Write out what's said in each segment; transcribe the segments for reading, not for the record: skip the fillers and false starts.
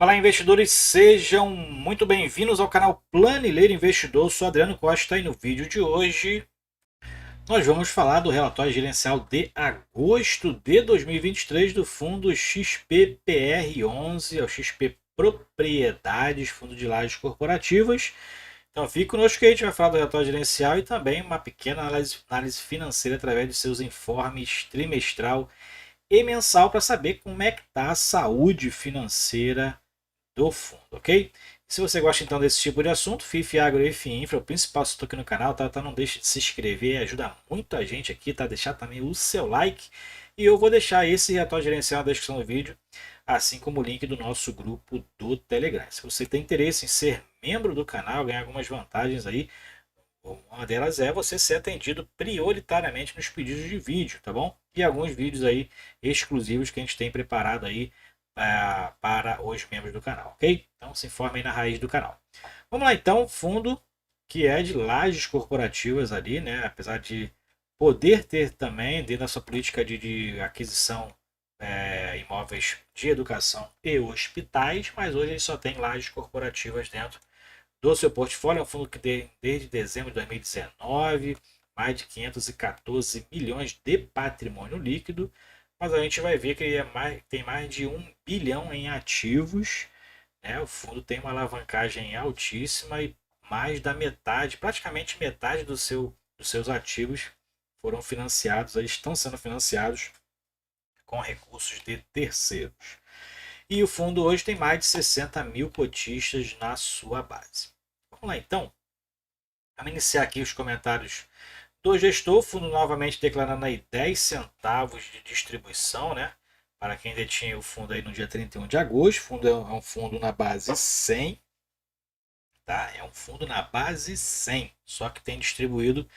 Fala, investidores, sejam muito bem-vindos ao canal Planileiro Investidor. Eu sou Adriano Costa e no vídeo de hoje nós vamos falar do relatório gerencial de agosto de 2023 do fundo XPPR11, é o XP Propriedades, Fundo de Lajes Corporativas. Então fique conosco que a gente vai falar do relatório gerencial e também uma pequena análise financeira através de seus informes trimestral e mensal para saber como é que está a saúde financeira do fundo, ok? Se você gosta então desse tipo de assunto, FIF, Agro e FIINFRA, o principal assunto aqui no canal, tá? Não deixe de se inscrever, ajuda muito a gente aqui, tá? Deixar também o seu like. E eu vou deixar esse relatório gerencial na descrição do vídeo, assim como o link do nosso grupo do Telegram. Se você tem interesse em ser membro do canal, ganhar algumas vantagens aí, uma delas é você ser atendido prioritariamente nos pedidos de vídeo, tá bom? E alguns vídeos aí exclusivos que a gente tem preparado aí para os membros do canal, ok? Então se informe aí na raiz do canal. Vamos lá então, fundo que é de lajes corporativas ali, né? Apesar de poder ter também dentro da sua política de aquisição imóveis de educação e hospitais, mas hoje ele só tem lajes corporativas dentro do seu portfólio. É um fundo que tem desde dezembro de 2019 mais de 514 milhões de patrimônio líquido, mas a gente vai ver que ele tem mais de 1 bilhão em ativos, né? O fundo tem uma alavancagem altíssima e mais da metade, praticamente metade dos seus ativos foram financiados, eles estão sendo financiados com recursos de terceiros. E o fundo hoje tem mais de 60 mil cotistas na sua base. Vamos lá então. Vamos iniciar aqui os comentários do gestor. O fundo novamente declarando aí 10 centavos de distribuição, né? Para quem detinha o fundo aí no dia 31 de agosto. O fundo é um fundo na base 100. Tá? É um fundo na base 100. Só que tem distribuído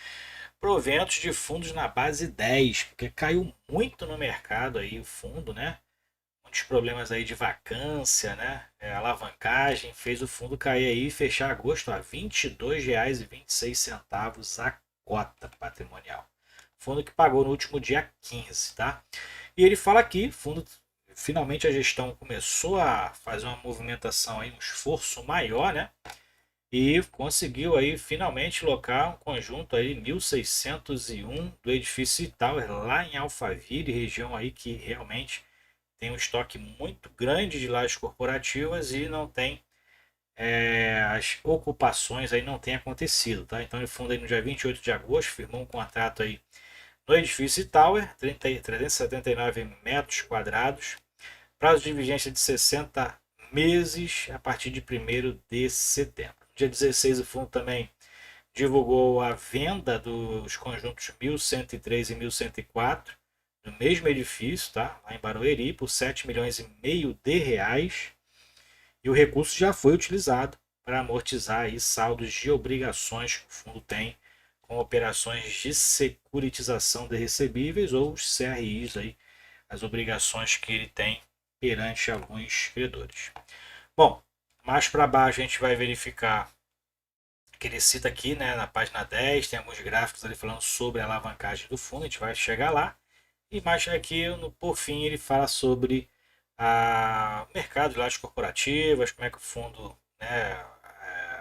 proventos de fundos na base 10. Porque caiu muito no mercado aí o fundo, né? Muitos problemas aí de vacância, né? Alavancagem fez o fundo cair aí e fechar agosto a R$ 22,26 a cota patrimonial. Fundo que pagou no último dia 15, tá? E ele fala aqui, fundo finalmente a gestão começou a fazer uma movimentação aí, um esforço maior, né? E conseguiu aí finalmente locar um conjunto aí 1601 do edifício Tower lá em Alphaville, região aí que realmente tem um estoque muito grande de lajes corporativas e não tem as ocupações aí não tem acontecido, tá? Então ele funda aí no dia 28 de agosto, firmou um contrato aí no edifício Tower, 379 metros quadrados, prazo de vigência de 60 meses a partir de 1º de setembro. Dia 16 o fundo também divulgou a venda dos conjuntos 1103 e 1104 no mesmo edifício, tá? Lá em Barueri, por 7 milhões e meio de reais. E o recurso já foi utilizado para amortizar aí saldos de obrigações que o fundo tem com operações de securitização de recebíveis ou os CRIs aí, as obrigações que ele tem perante alguns credores. Bom, mais para baixo a gente vai verificar que ele cita aqui, né, na página 10, tem alguns gráficos ali falando sobre a alavancagem do fundo, a gente vai chegar lá. E mais aqui, por fim, ele fala sobre o mercado de lajes corporativas, como é que o fundo, né,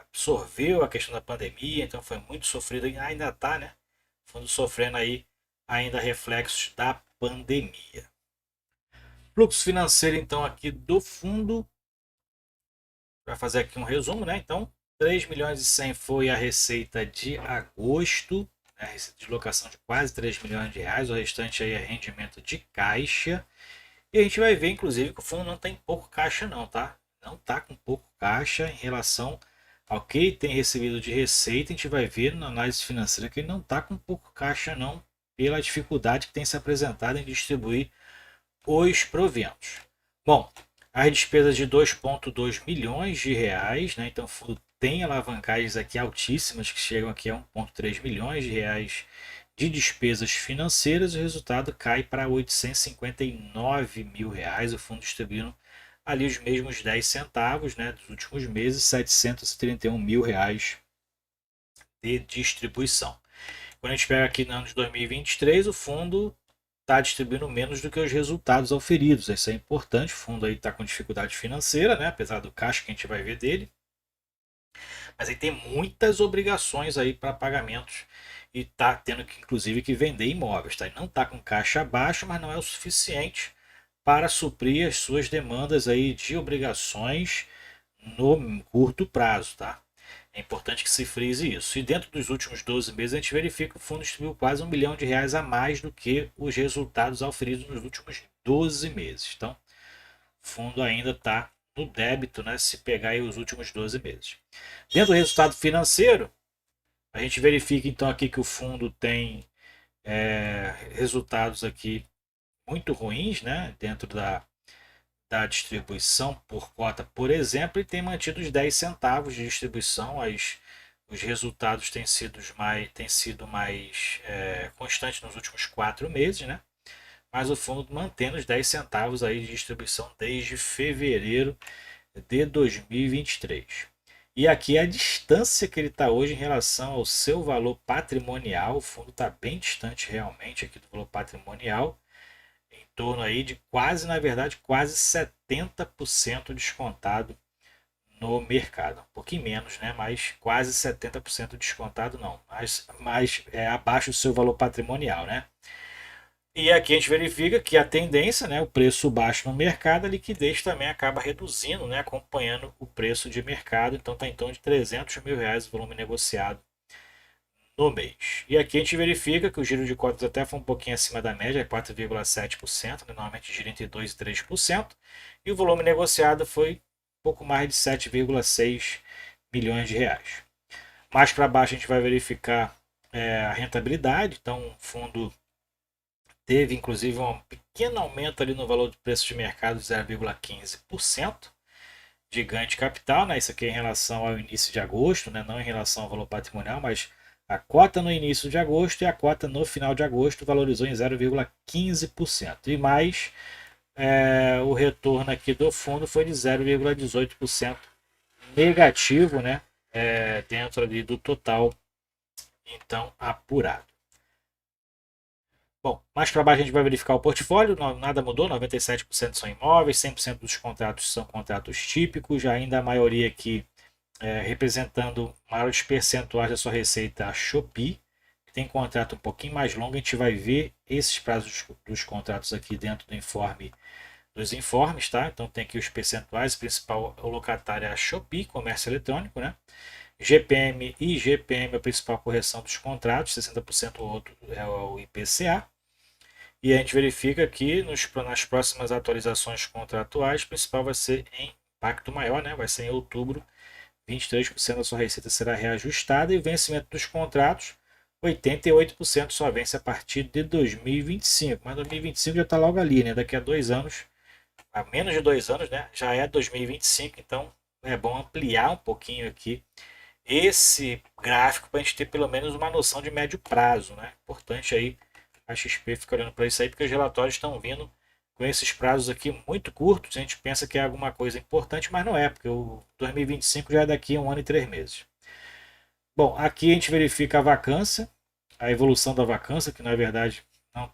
absorveu a questão da pandemia, então foi muito sofrido, e ainda está, né, o fundo sofrendo aí ainda reflexos da pandemia. Fluxo financeiro, então, aqui do fundo, para fazer aqui um resumo, né, então, 3 milhões e 100 foi a receita de agosto, né, receita de locação de quase 3 milhões de reais, o restante aí é rendimento de caixa. E a gente vai ver, inclusive, que o fundo não tem pouco caixa não, tá? Não tá com pouco caixa em relação ao que tem recebido de receita. A gente vai ver na análise financeira que ele não tá com pouco caixa não, pela dificuldade que tem se apresentado em distribuir os proventos. Bom, as despesas de 2,2 milhões de reais, né? Então o fundo tem alavancagens aqui altíssimas que chegam aqui a 1,3 milhões de reais de despesas financeiras. O resultado cai para 859 mil reais. O fundo distribuindo ali os mesmos 10 centavos, né, dos últimos meses, 731 mil reais de distribuição. Quando a gente pega aqui no ano de 2023, o fundo está distribuindo menos do que os resultados auferidos. Isso é importante. O fundo aí está com dificuldade financeira, né? Apesar do caixa que a gente vai ver dele. Mas ele tem muitas obrigações aí para pagamentos e está tendo que, inclusive, que vender imóveis. Tá? Ele não está com caixa baixo, mas não é o suficiente para suprir as suas demandas aí de obrigações no curto prazo. Tá? É importante que se frise isso. E dentro dos últimos 12 meses, a gente verifica que o fundo distribuiu quase R$ 1 milhão a mais do que os resultados auferidos nos últimos 12 meses. Então, o fundo ainda está no débito, né, se pegar aí os últimos 12 meses. Dentro do resultado financeiro, a gente verifica então aqui que o fundo tem resultados aqui muito ruins, né, dentro da distribuição por cota, por exemplo, e tem mantido os 10 centavos de distribuição. Os resultados têm sido mais constantes nos últimos 4 meses, né? Mas o fundo mantendo os 10 centavos aí de distribuição desde fevereiro de 2023. E aqui a distância que ele está hoje em relação ao seu valor patrimonial. O fundo está bem distante realmente aqui do valor patrimonial, em torno aí de quase, na verdade, quase 70% descontado no mercado. Um pouquinho menos, né? Mas quase 70% descontado não, mas abaixo do seu valor patrimonial, né? E aqui a gente verifica que a tendência, né, o preço baixo no mercado, a liquidez também acaba reduzindo, né, acompanhando o preço de mercado. Então está em torno de R$ 300 mil o volume negociado no mês. E aqui a gente verifica que o giro de cotas até foi um pouquinho acima da média, 4,7%, né? Normalmente gira entre 2% e 3%, e o volume negociado foi pouco mais de 7,6 milhões de reais. Mais para baixo a gente vai verificar a rentabilidade. Então o fundo teve inclusive um pequeno aumento ali no valor do preço de mercado de 0,15% de ganho de capital, né? Isso aqui é em relação ao início de agosto, né? Não em relação ao valor patrimonial, mas a cota no início de agosto e a cota no final de agosto valorizou em 0,15%. E mais, o retorno aqui do fundo foi de 0,18% negativo, né? Dentro ali do total, então, apurado. Bom, mais para baixo a gente vai verificar o portfólio, nada mudou, 97% são imóveis, 100% dos contratos são contratos típicos, ainda a maioria aqui representando maiores percentuais da sua receita, a Shopee, que tem contrato um pouquinho mais longo. A gente vai ver esses prazos dos contratos aqui dentro do informe, dos informes, tá? Então tem aqui os percentuais, o principal locatário é a Shopee, comércio eletrônico, né? GPM e GPM é a principal correção dos contratos, 60% o outro é o IPCA. E a gente verifica que nas próximas atualizações contratuais, o principal vai ser em impacto maior, né? Vai ser em outubro, 23% da sua receita será reajustada, e o vencimento dos contratos, 88% só vence a partir de 2025. Mas 2025 já está logo ali, né? Daqui a 2 anos, a menos de 2 anos, né? Já é 2025, então é bom ampliar um pouquinho aqui esse gráfico para a gente ter pelo menos uma noção de médio prazo, né? Importante aí a XP fica olhando para isso aí, porque os relatórios estão vindo com esses prazos aqui muito curtos. A gente pensa que é alguma coisa importante, mas não é, porque o 2025 já é daqui a 1 ano e 3 meses. Bom, aqui a gente verifica a vacância, a evolução da vacância, que na verdade não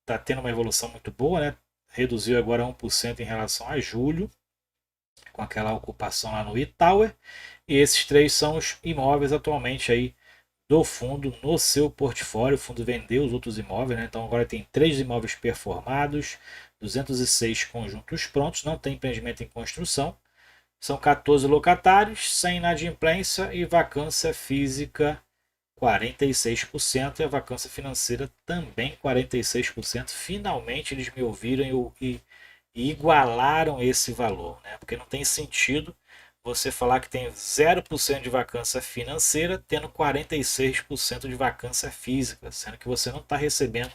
está tendo uma evolução muito boa, né? Reduziu agora 1% em relação a julho, com aquela ocupação lá no E-Tower. E esses três são os imóveis atualmente aí do fundo no seu portfólio. O fundo vendeu os outros imóveis, né? Então agora tem 3 imóveis performados, 206 conjuntos prontos, não tem empreendimento em construção. São 14 locatários, sem inadimplência, e vacância física 46%, e a vacância financeira também 46%. Finalmente eles me ouviram e igualaram esse valor, né? Porque não tem sentido você falar que tem 0% de vacância financeira tendo 46% de vacância física, sendo que você não está recebendo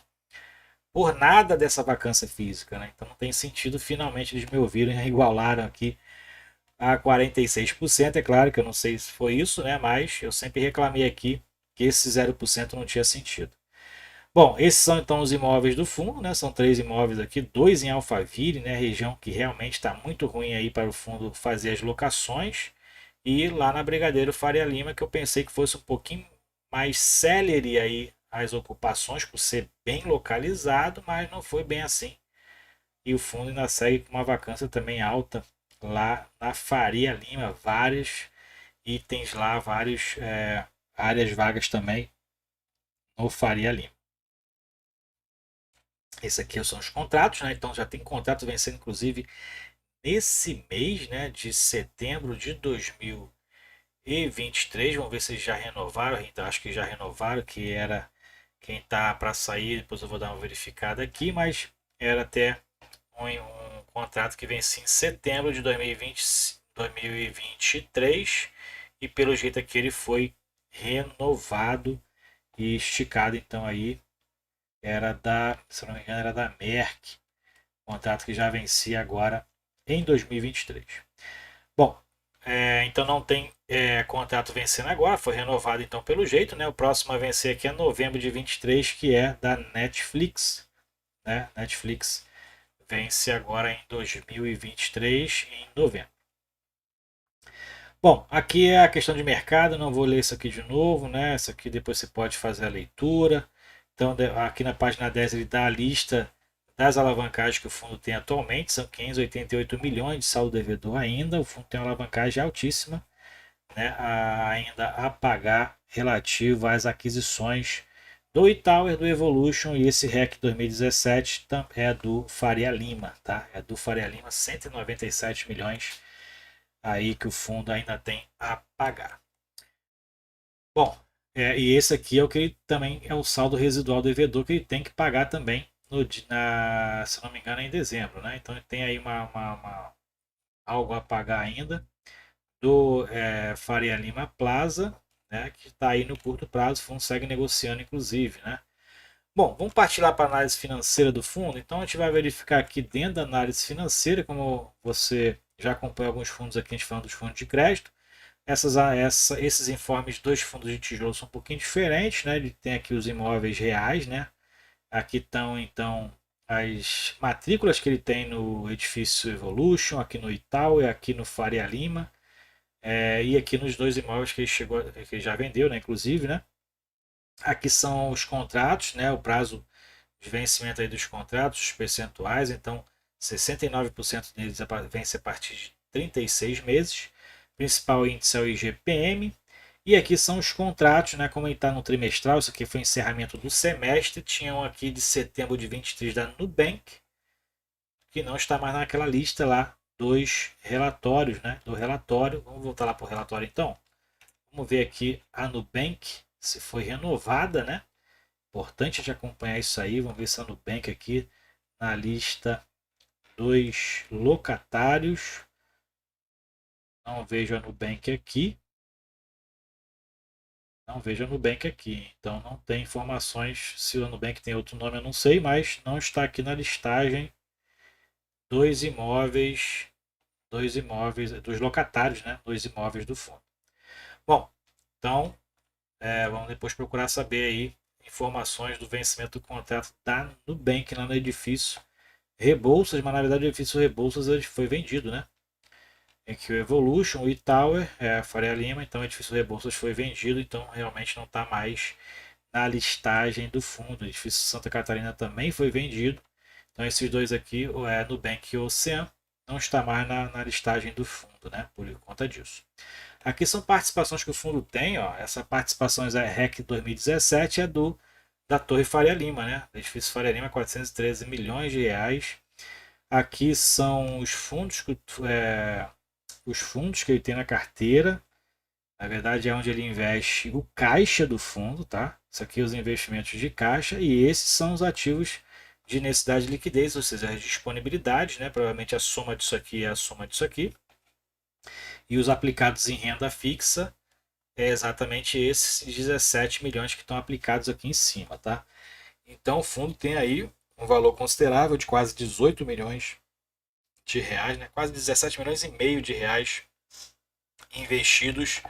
por nada dessa vacância física, né? Então não tem sentido. Finalmente eles me ouviram e igualaram aqui a 46%. É claro que eu não sei se foi isso, né? Mas eu sempre reclamei aqui que esse 0% não tinha sentido. Bom, esses são então os imóveis do fundo, né? São 3 imóveis aqui, 2 em Alphaville, né? Região que realmente está muito ruim aí para o fundo fazer as locações. E lá na Brigadeiro Faria Lima, que eu pensei que fosse um pouquinho mais célere aí as ocupações por ser bem localizado, mas não foi bem assim. E o fundo ainda segue com uma vacância também alta lá na Faria Lima, vários itens lá, várias áreas vagas também no Faria Lima. Esse aqui são os contratos, né? Então já tem contrato vencendo, inclusive, nesse mês, né, de setembro de 2023. Vamos ver se já renovaram. Então, acho que já renovaram, que era quem tá para sair. Depois eu vou dar uma verificada aqui, mas era até um contrato que vencia em setembro de 2023 e pelo jeito aqui ele foi renovado e esticado. Então aí era da, se não me engano, era da Merck, contrato que já vencia agora em 2023. Bom, então não tem contrato vencendo agora, foi renovado então pelo jeito, né? O próximo a vencer aqui é novembro de 23, que é da Netflix, né? Netflix vence agora em 2023, em novembro. Bom, aqui é a questão de mercado, não vou ler isso aqui de novo, né? Isso aqui depois você pode fazer a leitura. Então, aqui na página 10 ele dá a lista das alavancagens que o fundo tem atualmente, são 588 milhões de saldo devedor ainda. O fundo tem uma alavancagem altíssima, né, ainda a pagar relativo às aquisições do eTower, do Evolution, e esse REC 2017 é do Faria Lima, tá? É do Faria Lima, 197 milhões aí que o fundo ainda tem a pagar. Bom, e esse aqui é o que ele também é o saldo residual devedor que ele tem que pagar também, se não me engano, em dezembro, né? Então ele tem aí algo a pagar ainda do Faria Lima Plaza, né, que está aí no curto prazo, o fundo segue negociando inclusive, né? Bom, vamos partir lá para a análise financeira do fundo. Então a gente vai verificar aqui dentro da análise financeira, como você já acompanha alguns fundos aqui, a gente falando dos fundos de crédito. Esses informes dos fundos de tijolo são um pouquinho diferentes, né? Ele tem aqui os imóveis reais, né? Aqui estão então as matrículas que ele tem no edifício Evolution, aqui no Itaú e aqui no Faria Lima. E aqui nos dois imóveis que ele já vendeu, né, inclusive, né? Aqui são os contratos, né, o prazo de vencimento aí dos contratos, os percentuais. Então, 69% deles vence a partir de 36 meses. O principal índice é o IGPM. E aqui são os contratos, né, como ele está no trimestral, isso aqui foi o encerramento do semestre. Tinham aqui de setembro de 23 da Nubank, que não está mais naquela lista lá dos relatórios, né? Do relatório. Vamos voltar lá para o relatório então. Vamos ver aqui a Nubank, se foi renovada, né? Importante de acompanhar isso aí. Vamos ver se a Nubank aqui na lista dos locatários. Não vejo a Nubank aqui. Não vejo a Nubank aqui. Então não tem informações. Se a Nubank tem outro nome, eu não sei, mas não está aqui na listagem dos imóveis dos locatários, né, dos imóveis do fundo. Bom, então vamos depois procurar saber aí informações do vencimento do contrato da Nubank lá no edifício Rebouças, mas na verdade o edifício Rebouças ele foi vendido, né? Em que o Evolution, o E-Tower, a Faria Lima, então o edifício Rebouças foi vendido, então realmente não está mais na listagem do fundo. O edifício Santa Catarina também foi vendido, então esses dois aqui, Nubank e Ocean, não está mais na listagem do fundo, né? Por conta disso. Aqui são participações que o fundo tem, ó. Essa participação é REC 2017 é da Torre Faria Lima, né? O edifício Faria Lima, 413 milhões de reais. Aqui são os fundos que ele tem na carteira. Na verdade é onde ele investe o caixa do fundo, tá? Isso aqui é os investimentos de caixa e esses são os ativos de necessidade de liquidez, ou seja, as disponibilidades, né? Provavelmente a soma disso aqui é a soma disso aqui. E os aplicados em renda fixa é exatamente esses 17 milhões que estão aplicados aqui em cima, tá? Então o fundo tem aí um valor considerável de quase 18 milhões de reais, né? Quase 17 milhões e meio de reais investidos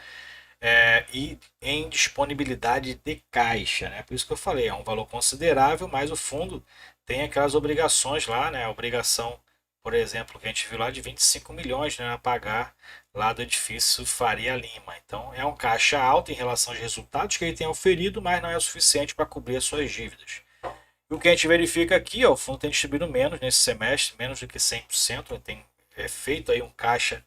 e em disponibilidade de caixa, né? Por isso que eu falei, é um valor considerável, mas o fundo tem aquelas obrigações lá, né? A obrigação por exemplo, que a gente viu lá de 25 milhões, né, a pagar lá do edifício Faria Lima. Então é um caixa alto em relação aos resultados que ele tem oferido, mas não é o suficiente para cobrir as suas dívidas. E o que a gente verifica aqui, ó, o fundo tem distribuído menos nesse semestre, menos do que 100%, ele tem feito aí um caixa,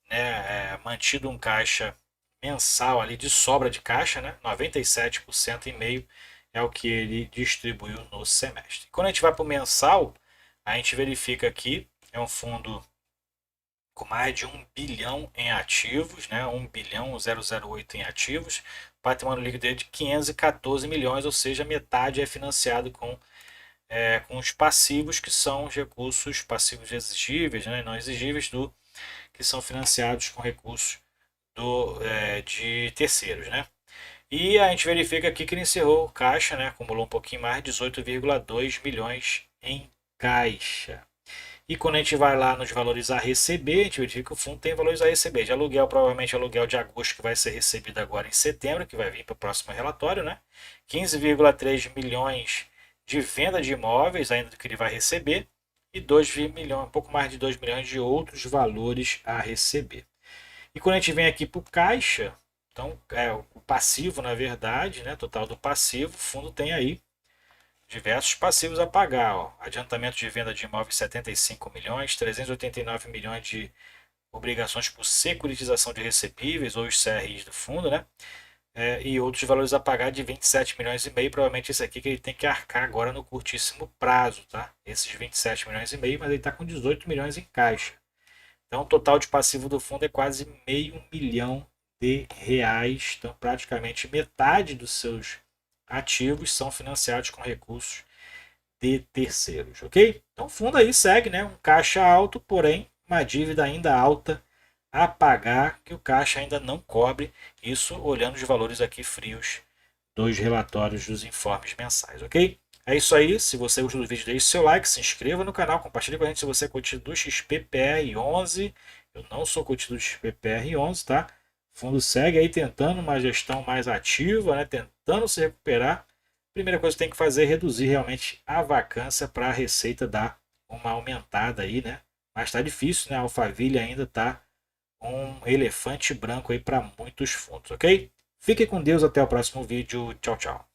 né, mantido um caixa mensal ali de sobra de caixa, né, 97% e meio é o que ele distribuiu no semestre. Quando a gente vai para o mensal, a gente verifica aqui, é um fundo com mais de 1 bilhão em ativos, né? 1,008 bilhão em ativos, patrimônio líquido de 514 milhões, ou seja, metade é financiado com os passivos, que são os recursos passivos exigíveis, né? Não exigíveis, que são financiados com recursos de terceiros, né? E a gente verifica aqui que ele encerrou o caixa, né? Acumulou um pouquinho mais, 18,2 milhões em caixa. E quando a gente vai lá nos valores a receber, a gente verifica que o fundo tem valores a receber. De aluguel, provavelmente aluguel de agosto, que vai ser recebido agora em setembro, que vai vir para o próximo relatório, né? 15,3 milhões de venda de imóveis, ainda do que ele vai receber, e 2 milhões, um pouco mais de 2 milhões de outros valores a receber. E quando a gente vem aqui para o caixa, então o passivo, na verdade, né? Total do passivo, o fundo tem aí diversos passivos a pagar. Ó. Adiantamento de venda de imóveis 75 milhões, 389 milhões de obrigações por securitização de recebíveis ou os CRIs do fundo, né? E outros valores a pagar de 27 milhões e meio, provavelmente esse aqui que ele tem que arcar agora no curtíssimo prazo, tá? Esses 27 milhões e meio, mas ele está com 18 milhões em caixa. Então o total de passivo do fundo é quase meio milhão de reais. Então praticamente metade dos seus ativos são financiados com recursos de terceiros, ok? Então o fundo aí segue, né, um caixa alto, porém uma dívida ainda alta a pagar que o caixa ainda não cobre, isso olhando os valores aqui frios dos relatórios dos informes mensais, ok? É isso aí, se você gostou do vídeo, deixe seu like, se inscreva no canal, compartilhe com a gente se você é curtido do XPPR11. Eu não sou curtido do XPPR11, tá? O fundo segue aí tentando uma gestão mais ativa, né? Tentando se recuperar. Primeira coisa que tem que fazer é reduzir realmente a vacância para a receita dar uma aumentada aí, né? Mas está difícil, né? A Alphaville ainda está um elefante branco aí para muitos fundos, ok? Fique com Deus, até o próximo vídeo. Tchau, tchau.